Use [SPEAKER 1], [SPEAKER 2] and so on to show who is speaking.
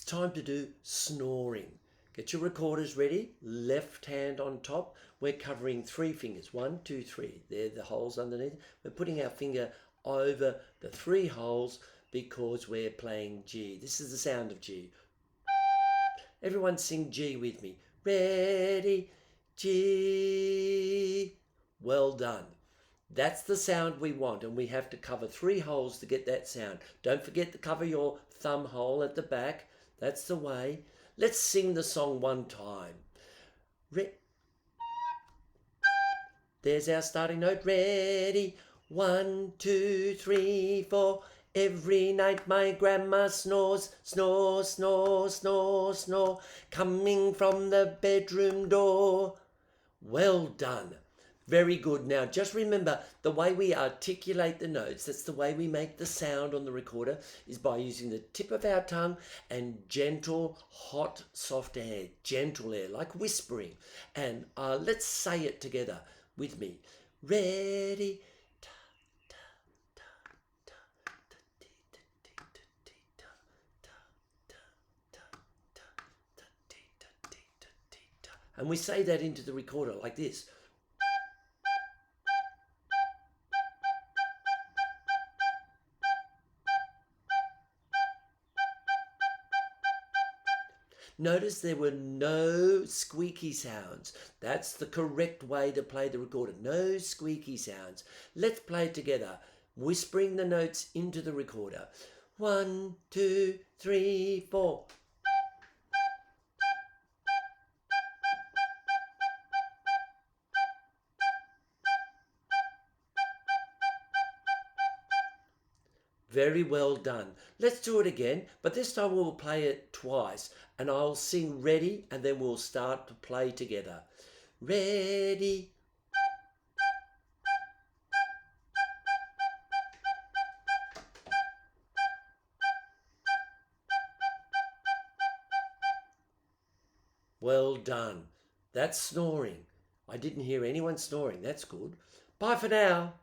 [SPEAKER 1] time to do snoring. Get your recorders ready, left hand on top. We're covering 3 fingers, 1, 2, 3. They're the holes underneath. We're putting our finger over the 3 holes because we're playing G. This is the sound of G. Everyone sing G with me. Ready, G. Well done. That's the sound we want, and we have to cover 3 holes to get that sound. Don't forget to cover your thumb hole at the back. That's the way. Let's sing the song one time. There's our starting note. Ready, 1, 2, 3, 4. Every night my grandma snores, snore, snore, snore, snore, coming from the bedroom door. Well done. Very good. Now just remember, the way we articulate the notes, that's the way we make the sound on the recorder, is by using the tip of our tongue and gentle, hot, soft air, gentle air, like whispering. And let's say it together with me. Ready? And we say that into the recorder like this. Notice there were no squeaky sounds. That's the correct way to play the recorder. No squeaky sounds. Let's play it together, whispering the notes into the recorder. 1, 2, 3, 4. Very well done. Let's do it again, but this time we'll play it twice, and I'll sing ready, and then we'll start to play together. Ready. Well done. That's snoring. I didn't hear anyone snoring. That's good. Bye for now.